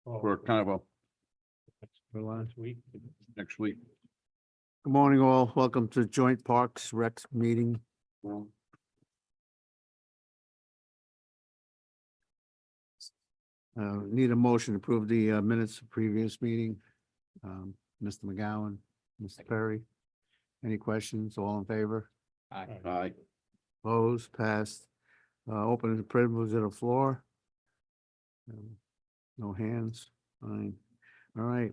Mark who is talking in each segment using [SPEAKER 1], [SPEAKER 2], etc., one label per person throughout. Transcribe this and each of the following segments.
[SPEAKER 1] for kind of
[SPEAKER 2] For last week.
[SPEAKER 1] a next week.
[SPEAKER 2] Good morning, all. Welcome to Joint Parks Recs meeting. Need a motion to approve the minutes of previous meeting. Mr. McGowan, Mr. Perry. Any questions? All in favor?
[SPEAKER 1] Aye.
[SPEAKER 2] Opposed, passed. Open the privilege of the floor. No hands. Fine. All right.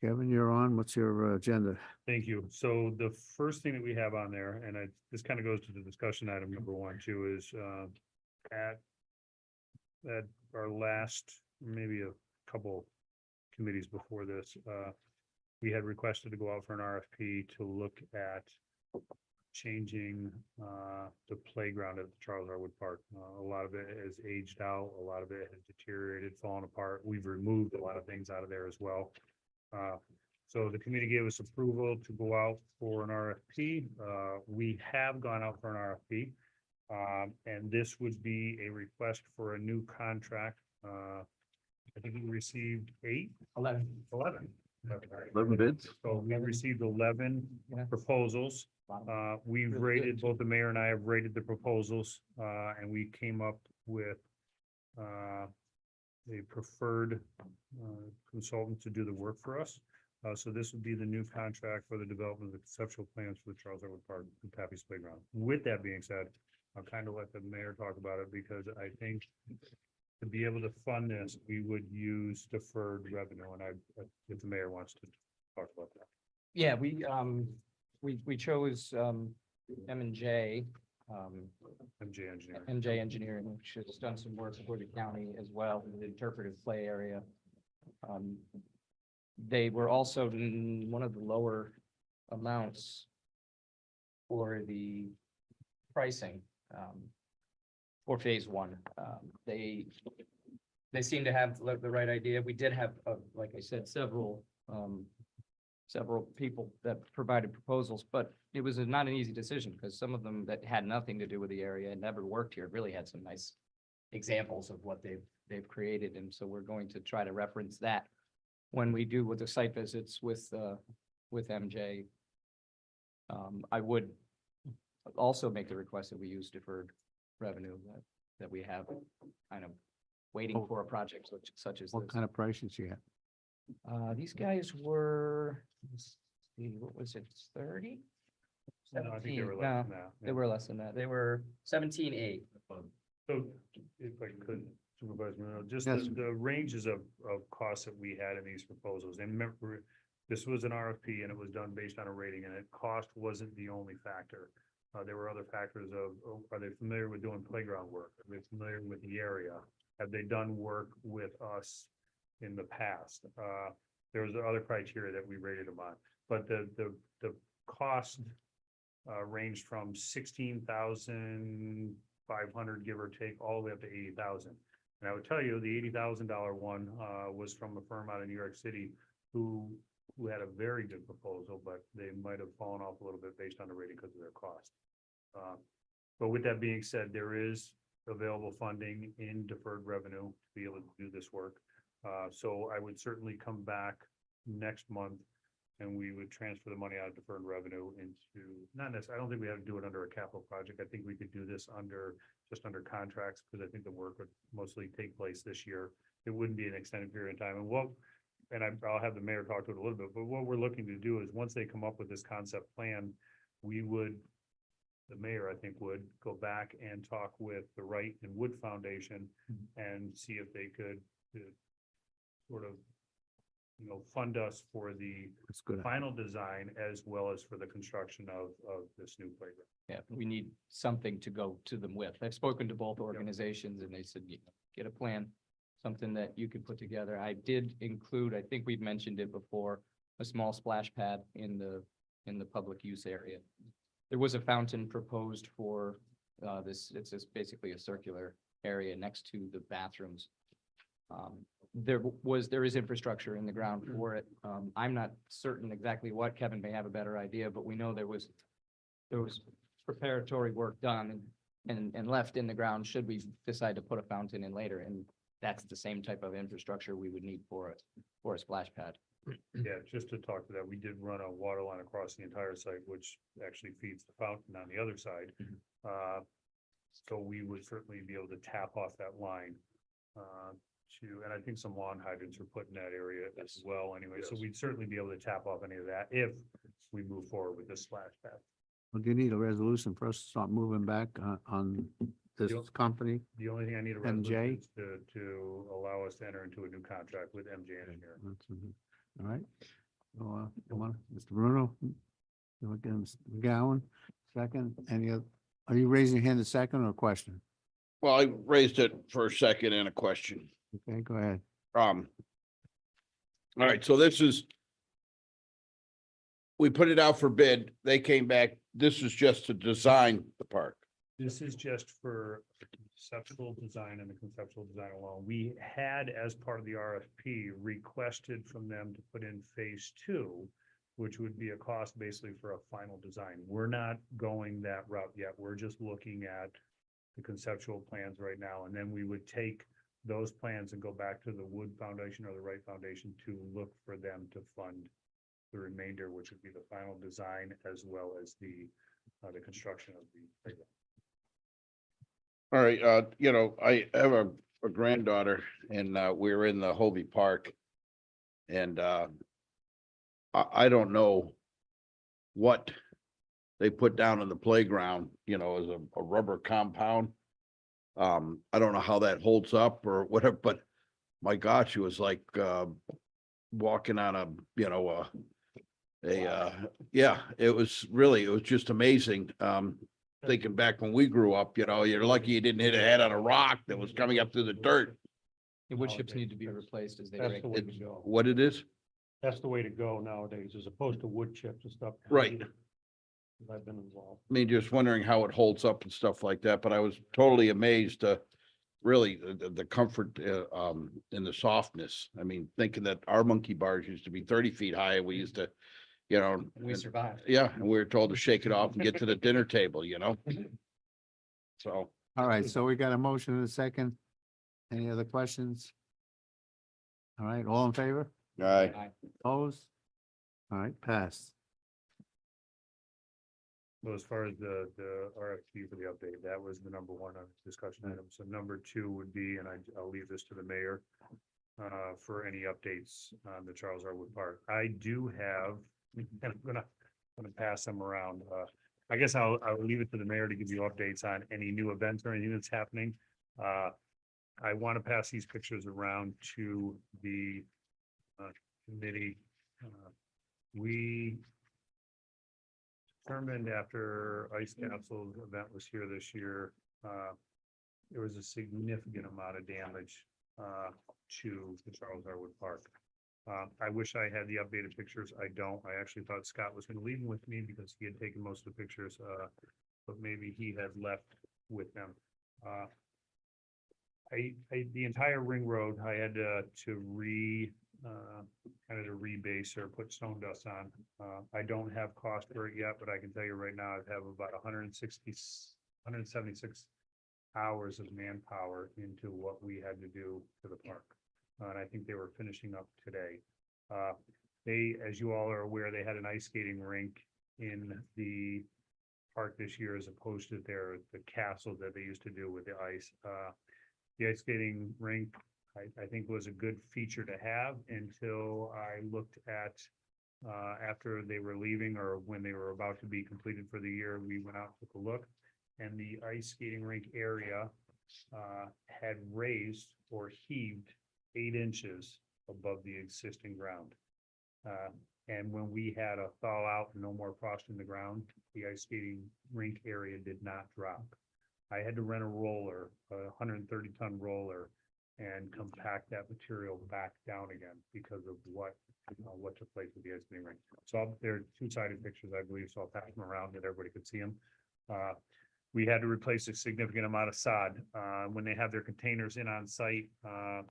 [SPEAKER 2] Kevin, you're on. What's your agenda?
[SPEAKER 3] Thank you. So the first thing that we have on there, and this kind of goes to the discussion item number one too, is at our last, maybe a couple committees before this, we had requested to go out for an RFP to look at changing the playground at the Charles Harwood Park. A lot of it has aged out, a lot of it has deteriorated, fallen apart. We've removed a lot of things out of there as well. So the committee gave us approval to go out for an RFP. We have gone out for an RFP. And this would be a request for a new contract. I think we received 11
[SPEAKER 1] bids.
[SPEAKER 3] So we received 11 proposals. We've rated, both the mayor and I have rated the proposals, and we came up with a preferred consultant to do the work for us. So this would be the new contract for the development of the conceptual plans for the Charles Harwood Park and Pappy's Playground. With that being said, I'll kind of let the mayor talk about it, because I think to be able to fund this, we would use deferred revenue, and if the mayor wants to talk about that.
[SPEAKER 4] Yeah, we chose M&J,
[SPEAKER 3] MJ Engineering.
[SPEAKER 4] MJ Engineering, which has done some work for the county as well in the interpretive play area. They were also one of the lower amounts for the pricing for phase one. They seem to have the right idea. We did have, like I said, several people that provided proposals, but it was not an easy decision, because some of them that had nothing to do with the area and never worked here really had some nice examples of what they've created. And so we're going to try to reference that when we do with the site visits with MJ. I would also make the request that we use deferred revenue that we have kind of waiting for a project such as
[SPEAKER 2] What
[SPEAKER 4] this.
[SPEAKER 2] kind of prices you have?
[SPEAKER 4] These guys were, let's see, what was it, 30?
[SPEAKER 3] No, I think they were
[SPEAKER 4] 17.
[SPEAKER 3] less
[SPEAKER 4] No,
[SPEAKER 3] than that.
[SPEAKER 4] they were less than that. They were 17.8.
[SPEAKER 3] So if I could, Supervisor Moreno, just
[SPEAKER 2] Yes.
[SPEAKER 3] the ranges of costs that we had in these proposals, and remember, this was an RFP and it was done based on a rating, and cost wasn't the only factor. There were other factors of, are they familiar with doing playground work? Are they familiar with the area? Have they done work with us in the past? There was other criteria that we rated them on, but the cost ranged from 16,500, give or take, all the way up to 80,000. And I would tell you, the $80,000 one was from a firm out of New York City who had a very good proposal, but they might have fallen off a little bit based on the rating because of their cost. But with that being said, there is available funding in deferred revenue to be able to do this work. So I would certainly come back next month and we would transfer the money out of deferred revenue into, not necessarily, I don't think we have to do it under a capital project. I think we could do this just under contracts, because I think the work would mostly take place this year. It wouldn't be an extended period of time. And I'll have the mayor talk to it a little bit, but what we're looking to do is, once they come up with this concept plan, the mayor, I think, would go back and talk with the Wright and Wood Foundation and see if they could sort of, fund us for the
[SPEAKER 2] That's good.
[SPEAKER 3] final design as well as for the construction of this new playground.
[SPEAKER 4] Yeah, we need something to go to them with. I've spoken to both organizations and they said, get a plan, something that you could put together. I did include, I think we've mentioned it before, a small splash pad in the public use area. There was a fountain proposed for this. It's just basically a circular area next to the bathrooms. There is infrastructure in the ground for it. I'm not certain exactly what. Kevin may have a better idea, but we know there was preparatory work done and left in the ground should we decide to put a fountain in later. And that's the same type of infrastructure we would need for a splash pad.
[SPEAKER 3] Yeah, just to talk to that, we did run a water line across the entire site, which actually feeds the fountain on the other side.
[SPEAKER 4] Mhm.
[SPEAKER 3] So we would certainly be able to tap off that line. And I think some lawn hydrants were put in that area as well anyway, so we'd certainly be able to tap off any of that if we move forward with this splash pad.
[SPEAKER 2] Well, do you need a resolution for us to start moving back on this
[SPEAKER 3] Yep.
[SPEAKER 2] company?
[SPEAKER 3] The only thing I need a
[SPEAKER 2] MJ?
[SPEAKER 3] resolution is to allow us to enter into a new contract with MJ Engineering.
[SPEAKER 2] All right. So, come on, Mr. Bruno. You again, Mr. McGowan, second. Are you raising your hand a second or a question?
[SPEAKER 1] Well, I raised it for a second and a question.
[SPEAKER 2] Okay, go ahead.
[SPEAKER 1] All right, so this is. We put it out for bid. They came back. This is just to design the park.
[SPEAKER 3] This is just for conceptual design and the conceptual design alone. We had, as part of the RFP, requested from them to put in phase two, which would be a cost basically for a final design. We're not going that route yet. We're just looking at the conceptual plans right now, and then we would take those plans and go back to the Wood Foundation or the Wright Foundation to look for them to fund the remainder, which would be the final design as well as the construction of the playground.
[SPEAKER 1] All right, I have a granddaughter and we're in the Hobie Park. And I don't know what they put down in the playground, as a rubber compound. I don't know how that holds up or whatever, but my gosh, it was like walking on it was just amazing. Thinking back when we grew up, you're lucky you didn't hit a head on a rock that was coming up through the dirt.
[SPEAKER 4] The wood chips need to be replaced as they
[SPEAKER 5] That's
[SPEAKER 4] break.
[SPEAKER 5] the way to go.
[SPEAKER 1] What it is?
[SPEAKER 5] That's the way to go nowadays, as opposed to wood chips and stuff.
[SPEAKER 1] Right.
[SPEAKER 5] I've been involved.
[SPEAKER 1] I mean, just wondering how it holds up and stuff like that, but I was totally amazed, really the comfort, and the softness. I mean, thinking that our monkey bars used to be 30 feet high, we used to,
[SPEAKER 4] We
[SPEAKER 1] and-
[SPEAKER 4] survived.
[SPEAKER 1] yeah, and we were told to shake it off and get to the dinner table, So,
[SPEAKER 2] All right, so we got a motion and a second. Any other questions? All right, all in favor?
[SPEAKER 1] aye.
[SPEAKER 2] Opposed? All right, passed.
[SPEAKER 3] So as far as the RFP for the update, that was the number one discussion item. So number two would be, and I'll leave this to the mayor for any updates on the Charles R. Wood Park. I do have, and I'm gonna pass them around. I guess I'll leave it to the mayor to give you updates on any new events or anything that's happening. I want to pass these pictures around to the committee. We determined after Ice Castle's event was here this year, there was a significant amount of damage to the Charles R. Wood Park. I wish I had the updated pictures. I don't. I actually thought Scott was going to leave them with me because he had taken most of the pictures, but maybe he had left with them. The entire ring road, I had to rebase or put stone dust on. I don't have cost for it yet, but I can tell you right now, I have about 176 hours of manpower into what we had to do to the park. And I think they were finishing up today. They, as you all are aware, they had an ice skating rink in the park this year as opposed to the castle that they used to do with the ice. The ice skating rink, I think was a good feature to have until I looked at after they were leaving or when they were about to be completed for the year, we went out, took a look, and the ice skating rink area had raised or heaved 8 inches above the existing ground. And when we had a thaw out, no more frost in the ground, the ice skating rink area did not drop. I had to rent a roller, a 130-ton roller, and compact that material back down again because of what took place with the ice skating rink. So there are 2-sided pictures, I believe, so I'll pass them around that everybody could see them. We had to replace a significant amount of sod. When they have their containers in on site, I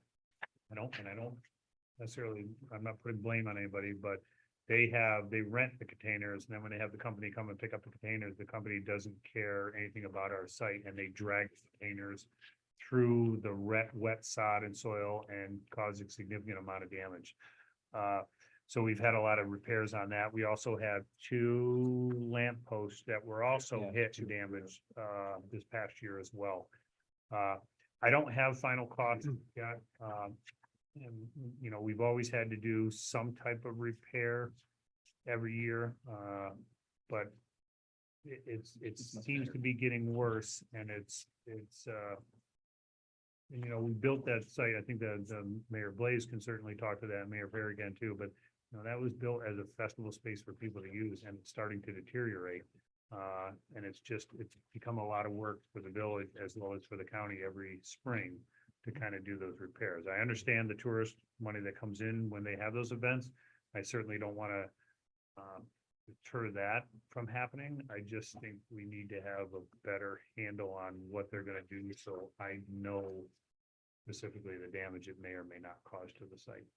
[SPEAKER 3] don't necessarily, I'm not putting blame on anybody, but they rent the containers, and then when they have the company come and pick up the containers, the company doesn't care anything about our site, and they drag the containers through the wet sod and soil and causing significant amount of damage. So we've had a lot of repairs on that. We also had 2 lamp posts that were also
[SPEAKER 4] Yeah,
[SPEAKER 3] hit and damaged, this past year as well. I don't have final costs yet. And, you know, we've always had to do some type of repair every year, but it seems to be getting worse, and and, you know, we built that site. I think that Mayor Blaze can certainly talk to that, Mayor Perry again too, but you know, that was built as a festival space for people to use, and it's starting to deteriorate. And it's become a lot of work for the village as well as for the county every spring to kind of do those repairs. I understand the tourist money that comes in when they have those events. I certainly don't want to deter that from happening. I just think we need to have a better handle on what they're gonna do, so I know specifically the damage it may or may not cause to the site.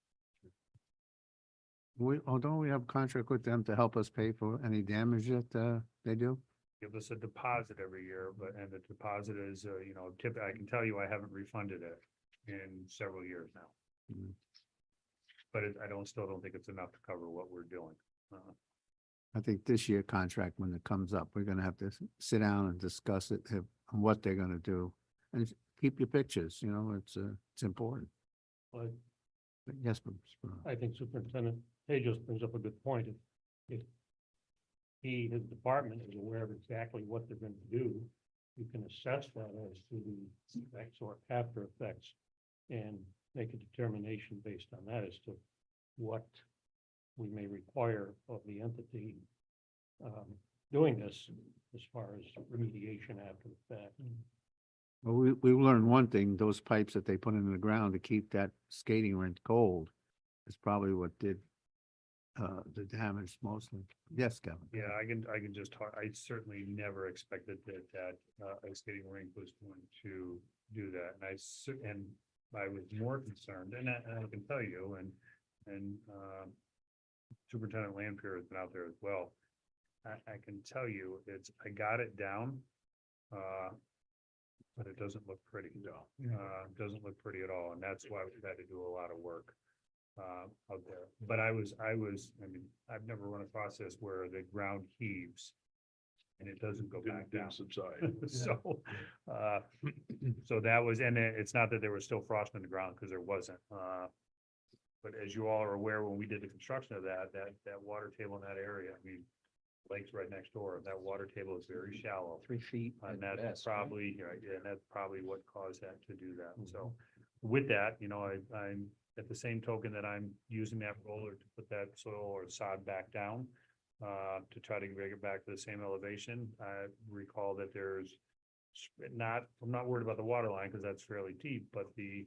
[SPEAKER 2] Don't we have a contract with them to help us pay for any damage that, they do?
[SPEAKER 3] Give us a deposit every year, and the deposit is, you know, I can tell you I haven't refunded it in several years now.
[SPEAKER 2] Mhm.
[SPEAKER 3] But still don't think it's enough to cover what we're doing.
[SPEAKER 2] I think this year contract, when it comes up, we're gonna have to sit down and discuss it, and what they're gonna do. And keep your pictures, you know, it's important.
[SPEAKER 5] But
[SPEAKER 2] But yes, Bruce,
[SPEAKER 5] I think Superintendent Tejos brings up a good point. If his department is aware of exactly what they're going to do, you can assess that as to the effects or after effects and make a determination based on that as to what we may require of the entity doing this as far as remediation after the fact.
[SPEAKER 2] well, we learned one thing, those pipes that they put in the ground to keep that skating rink cold is probably what did the damage mostly. Yes, Kevin.
[SPEAKER 3] Yeah, I can just talk, I certainly never expected that a skating rink was going to do that, and I was more concerned, and I can tell you, and Superintendent Lampier has been out there as well. I can tell you, I got it down, but it doesn't look pretty. No. It doesn't look pretty at all, and that's why we've had to do a lot of work out there. But I mean, I've never run a process where the ground heaves and it doesn't go back down.
[SPEAKER 1] Subside.
[SPEAKER 3] So, so that was, and it's not that there was still frost in the ground, because there wasn't. But as you all are aware, when we did the construction of that water table in that area, I mean, lake's right next door, that water table is very shallow.
[SPEAKER 4] 3 feet.
[SPEAKER 3] And
[SPEAKER 4] at
[SPEAKER 3] that's
[SPEAKER 4] best, right?
[SPEAKER 3] probably, yeah, and that's probably what caused that to do that. So with that, you know, I'm at the same token that I'm using that roller to put that soil or sod back down, to try to bring it back to the same elevation. I recall that I'm not worried about the water line because that's fairly deep, but the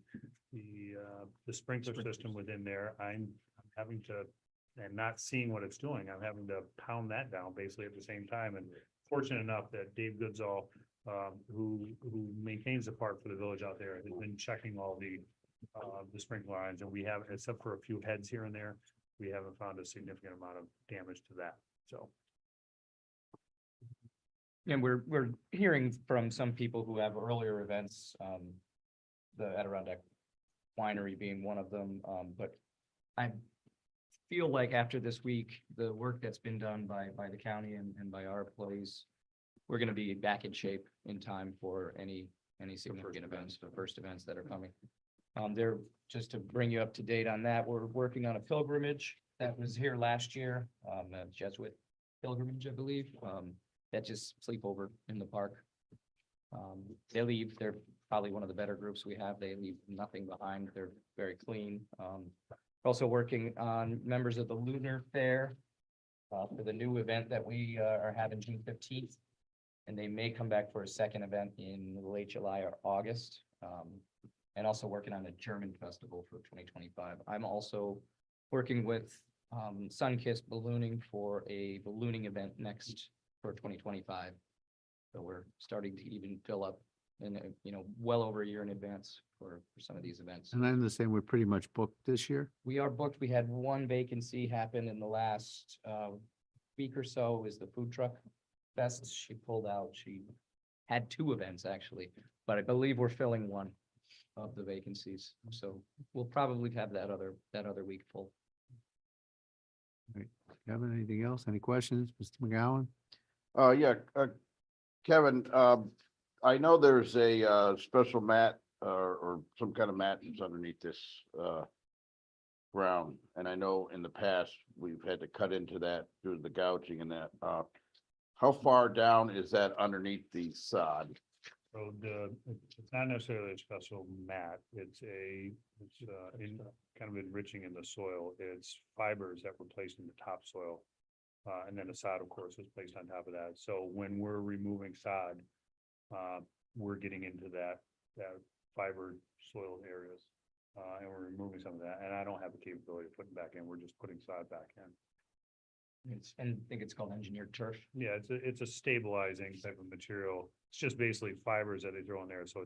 [SPEAKER 3] sprinkler system within there, I'm having to, and not seeing what it's doing, I'm having to pound that down basically at the same time. And fortunate enough that Dave Goodsall, who maintains the park for the village out there, has been checking all the sprinkler lines, and we have, except for a few heads here and there, we haven't found a significant amount of damage to that, so.
[SPEAKER 4] And we're hearing from some people who have earlier events, the Adirondack Winery being one of them, but I feel like after this week, the work that's been done by the county and by our employees, we're gonna be back in shape in time for any significant events, the first events that are coming. They're, just to bring you up to date on that, we're working on a pilgrimage that was here last year, a Jesuit pilgrimage, I believe, that just sleep over in the park. They're probably one of the better groups we have. They leave nothing behind. They're very clean. We're also working on members of the Lunar Fair for the new event that we are having June 15th. And they may come back for a second event in late July or August. And also working on a German festival for 2025. I'm also working with Sunkissed Ballooning for a ballooning event next for 2025. So we're starting to even fill up in, well over a year in advance for some of these events.
[SPEAKER 2] And I understand we're pretty much booked this year.
[SPEAKER 4] We are booked. We had one vacancy happen in the last week or so, is the food truck fest. She pulled out. She had 2 events actually, but I believe we're filling one of the vacancies, so we'll probably have that other week full.
[SPEAKER 2] Kevin, anything else? Any questions? Mr. McGowan?
[SPEAKER 1] Yeah, Kevin, I know there's a, special mat, or some kind of mat that's underneath this, ground. And I know in the past, we've had to cut into that due to the gouging and that, how far down is that underneath the sod?
[SPEAKER 3] So it's not necessarily a special mat, it's kind of enriching in the soil, it's fibers that were placed in the topsoil. And then the sod, of course, was placed on top of that, so when we're removing sod, we're getting into that fiber soil areas. And we're removing some of that, and I don't have the capability of putting back in, we're just putting sod back in.
[SPEAKER 4] And I think it's called engineered turf.
[SPEAKER 3] Yeah, it's a stabilizing type of material. It's just basically fibers that they throw in there. So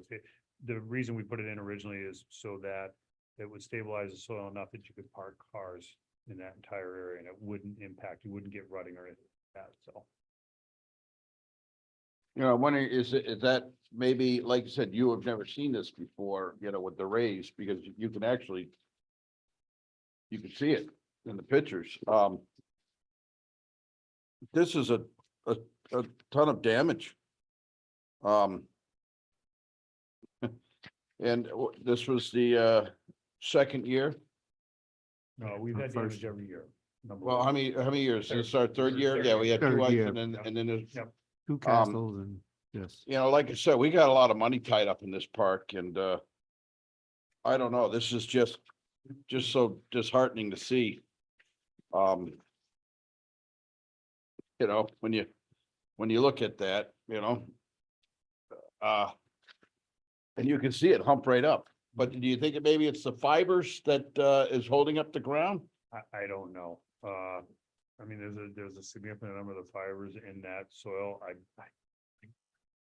[SPEAKER 3] the reason we put it in originally is so that it would stabilize the soil enough that you could park cars in that entire area and it wouldn't impact, you wouldn't get rutting or anything like that, so.
[SPEAKER 1] You know, when is that maybe, like you said, you have never seen this before, you know, with the rays, because you can actually, you can see it in the pictures. This is a ton of damage. And this was the, second year.
[SPEAKER 3] No, we've had
[SPEAKER 2] First.
[SPEAKER 3] damage every year. number
[SPEAKER 1] Well,
[SPEAKER 3] one.
[SPEAKER 1] how many years? This is our third
[SPEAKER 3] Third
[SPEAKER 1] year?
[SPEAKER 3] year.
[SPEAKER 1] Yeah, we had two
[SPEAKER 2] Third
[SPEAKER 1] ice
[SPEAKER 2] year.
[SPEAKER 1] and then there's,
[SPEAKER 3] Yep.
[SPEAKER 2] Two castles and, yes.
[SPEAKER 1] you know, like I said, we got a lot of money tied up in this park and, I don't know, this is just so disheartening to see. You know, when you look at that, you know, and you can see it hump right up, but do you think maybe it's the fibers that, is holding up the ground?
[SPEAKER 3] I don't know. I mean, there's a significant number of the fibers in that soil. I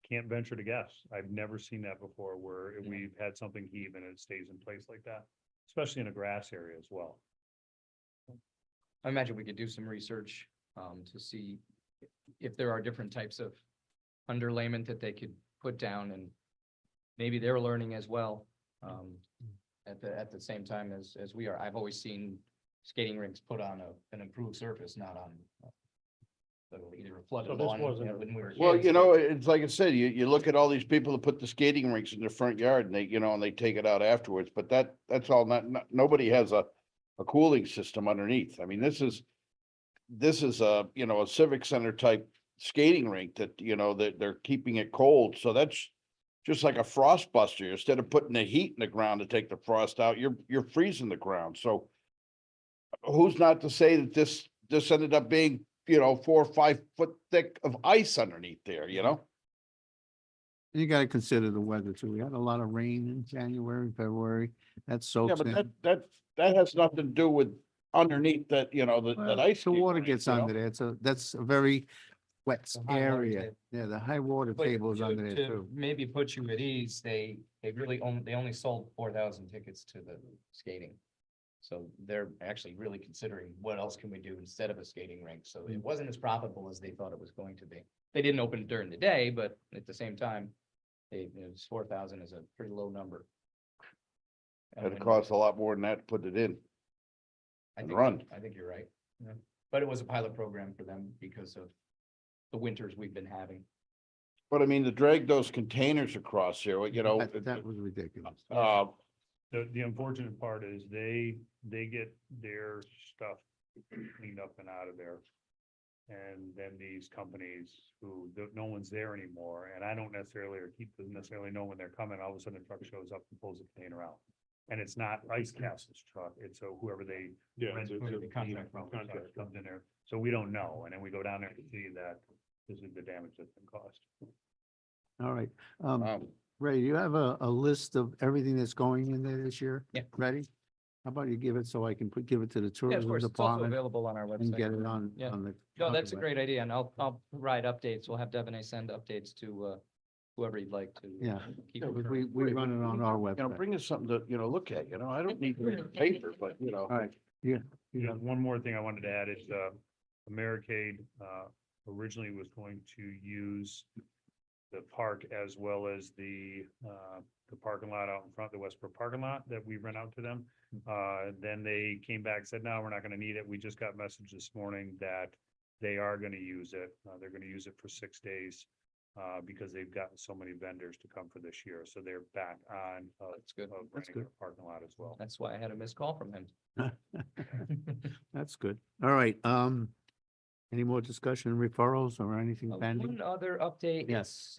[SPEAKER 3] can't venture to guess. I've never seen that before where we've had something heave and it stays in place like that, especially in a grass area as well.
[SPEAKER 4] I imagine we could do some research to see if there are different types of underlayment that they could put down, and maybe they're learning as well at the same time as we are. I've always seen skating rinks put on an improved surface, not on either a flooded
[SPEAKER 5] So this
[SPEAKER 4] lawn,
[SPEAKER 5] wasn't a-
[SPEAKER 4] when we were
[SPEAKER 1] Well,
[SPEAKER 4] kids.
[SPEAKER 1] you know, it's like I said, you look at all these people that put the skating rinks in their front yard and they, you know, and they take it out afterwards, but that's all nobody has a cooling system underneath. I mean, this is a, you know, a civic center type skating rink that, you know, that they're keeping it cold. So that's just like a frost buster. Instead of putting the heat in the ground to take the frost out, you're freezing the ground. So who's not to say that this ended up being, you know, 4 or 5 foot thick of ice underneath there, you know?
[SPEAKER 2] You gotta consider the weather too. We had a lot of rain in January, February. That
[SPEAKER 1] Yeah,
[SPEAKER 2] soaks
[SPEAKER 1] but
[SPEAKER 2] in.
[SPEAKER 1] that has nothing to do with underneath that, you know, that
[SPEAKER 2] Well,
[SPEAKER 1] ice.
[SPEAKER 2] the
[SPEAKER 1] skating
[SPEAKER 2] water
[SPEAKER 1] rink,
[SPEAKER 2] gets
[SPEAKER 1] you know?
[SPEAKER 2] under there. That's a very wet
[SPEAKER 4] The high water
[SPEAKER 2] area.
[SPEAKER 4] table.
[SPEAKER 2] Yeah, the high water
[SPEAKER 4] But
[SPEAKER 2] table is
[SPEAKER 4] to-
[SPEAKER 2] under there
[SPEAKER 4] to
[SPEAKER 2] too.
[SPEAKER 4] Maybe put you at ease, they only sold 4,000 tickets to the skating. So they're actually really considering what else can we do instead of a skating rink, so it wasn't as profitable as they thought it was going to be. They didn't open during the day, but at the same time, it's 4,000 is a pretty low number. And
[SPEAKER 1] It
[SPEAKER 4] when-
[SPEAKER 1] costs a lot more than that to put it in.
[SPEAKER 4] I
[SPEAKER 1] and
[SPEAKER 4] think,
[SPEAKER 1] run.
[SPEAKER 4] I think you're right. Yeah. But it was a pilot program for them because of the winters we've been having.
[SPEAKER 1] But I mean, to drag those containers across here, you know,
[SPEAKER 2] That was ridiculous.
[SPEAKER 3] The unfortunate part is they get their stuff cleaned up and out of there. And then these companies who no one's there anymore, and I don't necessarily, or Keith doesn't necessarily know when they're coming, all of a sudden a truck shows up and pulls the container out. And it's not Ice Castle's truck, it's whoever they rent the contract from, comes in there, so we don't know, and then we go down there to see that this is the damage that's been caused.
[SPEAKER 2] All right.
[SPEAKER 1] um,
[SPEAKER 2] Ray, you have a list of everything that's going in there this year?
[SPEAKER 4] Yeah.
[SPEAKER 2] Ready? How about you give it so I can give it to the
[SPEAKER 4] Yeah, of
[SPEAKER 2] tourism
[SPEAKER 4] course, it's also
[SPEAKER 2] department
[SPEAKER 4] available on our
[SPEAKER 2] and
[SPEAKER 4] website.
[SPEAKER 2] get it on
[SPEAKER 4] Yeah.
[SPEAKER 2] the.
[SPEAKER 4] No, that's a
[SPEAKER 2] web-
[SPEAKER 4] great idea, and I'll provide updates. We'll have Devon send updates to whoever you'd like to.
[SPEAKER 2] Yeah.
[SPEAKER 4] keep
[SPEAKER 2] Yeah,
[SPEAKER 4] it
[SPEAKER 2] we
[SPEAKER 4] current.
[SPEAKER 2] run it on our
[SPEAKER 1] you know,
[SPEAKER 2] website.
[SPEAKER 1] bring us something to, you know, look at, you know, I don't need to read paper, but you know.
[SPEAKER 2] All right, yeah.
[SPEAKER 3] You know, one more thing I wanted to add is, Americade, originally was going to use park as well as the parking lot out in front, the Westbrook parking lot that we rent out to them. Then they came back, said, no, we're not gonna need it. We just got message this morning that they are gonna use it. They're gonna use it for 6 days. Because they've gotten so many vendors to come for this year, so they're back on.
[SPEAKER 4] That's good.
[SPEAKER 3] of
[SPEAKER 2] That's
[SPEAKER 3] renting
[SPEAKER 2] good.
[SPEAKER 3] the Parking lot as well.
[SPEAKER 4] That's why I had a missed call from him.
[SPEAKER 2] That's good. All right, any more discussion, referrals or anything pending?
[SPEAKER 4] One other update.
[SPEAKER 2] Yes.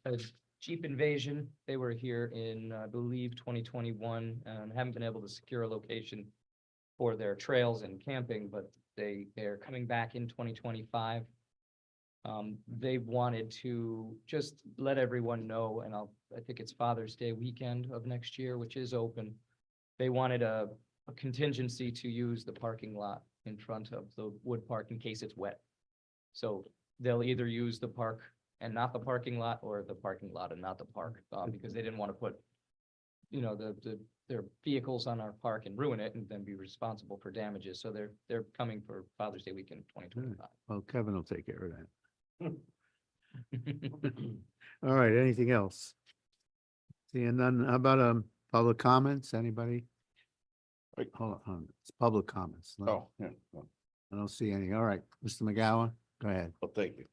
[SPEAKER 4] It's, a Jeep Invasion. They were here in, I believe, 2021, and haven't been able to secure a location for their trails and camping, but they're coming back in 2025. They wanted to just let everyone know, and I think it's Father's Day weekend of next year, which is open. They wanted a contingency to use the parking lot in front of the wood park in case it's wet. So they'll either use the park and not the parking lot, or the parking lot and not the park, because they didn't want to put, their vehicles on our park and ruin it and then be responsible for damages. So they're coming for Father's Day weekend, 2025.
[SPEAKER 2] Well, Kevin will take care of that. All right, anything else? Seeing none, how about, public comments, anybody?
[SPEAKER 1] Right.
[SPEAKER 2] Hold on, it's public comments. No,
[SPEAKER 1] Oh, yeah, well,
[SPEAKER 2] I don't see any. All right, Mr. McGowan, go ahead.
[SPEAKER 1] thank you.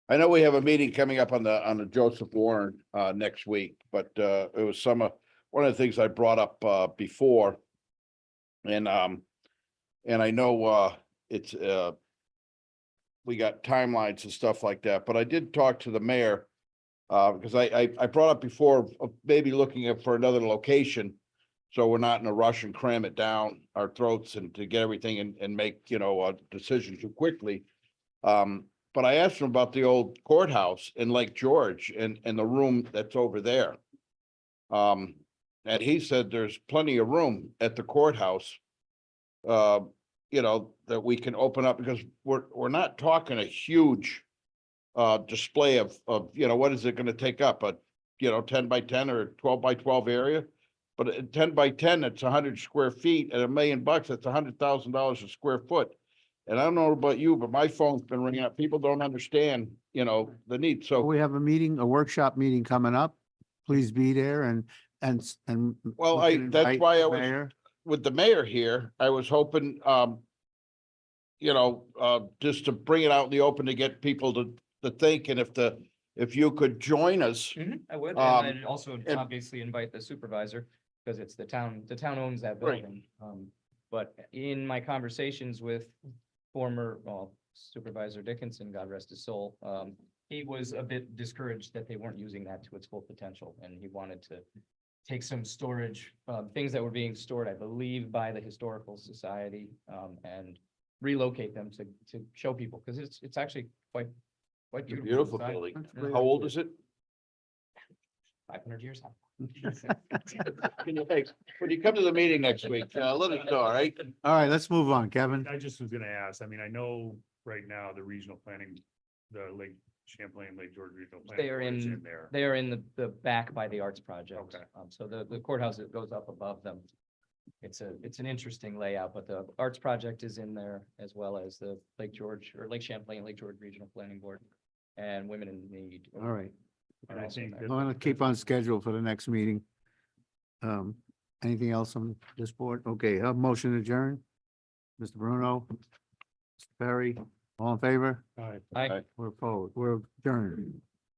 [SPEAKER 1] I know we have a meeting coming up on the Joseph Warren, next week, but, it was one of the things I brought up, before. And I know, it's, we got timelines and stuff like that, but I did talk to the mayor. Because I brought up before of maybe looking for another location. So we're not in a rush and cram it down our throats and to get everything and make, a decision too quickly. But I asked him about the old courthouse in Lake George and the room that's over there. And he said there's plenty of room at the courthouse. That we can open up, because we're not talking a huge display of, what is it gonna take up, a 10 by 10 or 12 by 12 area? But at 10 by 10, it's 100 square feet, at $1 million, that's $100,000 a square foot. And I don't know about you, but my phone's been ringing up. People don't understand, the need, so.
[SPEAKER 2] We have a workshop meeting coming up. Please be there and.
[SPEAKER 1] Well,
[SPEAKER 2] we can
[SPEAKER 1] that's
[SPEAKER 2] invite
[SPEAKER 1] why
[SPEAKER 2] the
[SPEAKER 1] I was-
[SPEAKER 2] mayor.
[SPEAKER 1] With the mayor here, I was hoping, just to bring it out in the open to get people to think, and if you could join us.
[SPEAKER 4] I would, and
[SPEAKER 1] Um,
[SPEAKER 4] I'd also
[SPEAKER 1] and-
[SPEAKER 4] obviously invite the supervisor, because it's the town owns that
[SPEAKER 1] Right.
[SPEAKER 4] building. But in my conversations with former, Supervisor Dickinson, God rest his soul, he was a bit discouraged that they weren't using that to its full potential, and he wanted to take some storage, things that were being stored, I believe, by the Historical Society, and relocate them to show people, because it's actually quite
[SPEAKER 1] It's a
[SPEAKER 4] beautiful.
[SPEAKER 1] beautiful
[SPEAKER 4] inside.
[SPEAKER 1] building.
[SPEAKER 2] That's great.
[SPEAKER 1] How old is it?
[SPEAKER 4] 500 years.
[SPEAKER 1] When you come to the meeting next week, let us know, all right?
[SPEAKER 2] All right, let's move on, Kevin.
[SPEAKER 3] I just was gonna ask, I mean, I know right now the regional planning, the Lake Champlain, Lake George Regional Planning
[SPEAKER 4] They are
[SPEAKER 3] Board is
[SPEAKER 4] in,
[SPEAKER 3] there.
[SPEAKER 4] they are in the back by the Arts Project.
[SPEAKER 3] Okay.
[SPEAKER 4] So the courthouse that goes up above them. It's an interesting layout, but the Arts Project is in there, as well as the Lake George or Lake Champlain, Lake George Regional Planning Board, and Women in Need.
[SPEAKER 2] All right,
[SPEAKER 3] And
[SPEAKER 4] are
[SPEAKER 3] I
[SPEAKER 4] also
[SPEAKER 3] think
[SPEAKER 4] there.
[SPEAKER 3] that-
[SPEAKER 2] I'm gonna keep on schedule for the next meeting. Anything else on this board? Okay, have motion adjourned. Mr. Bruno, Mr. Perry, all in favor?
[SPEAKER 5] All right.
[SPEAKER 4] Hi.
[SPEAKER 2] We're opposed. We're adjourned.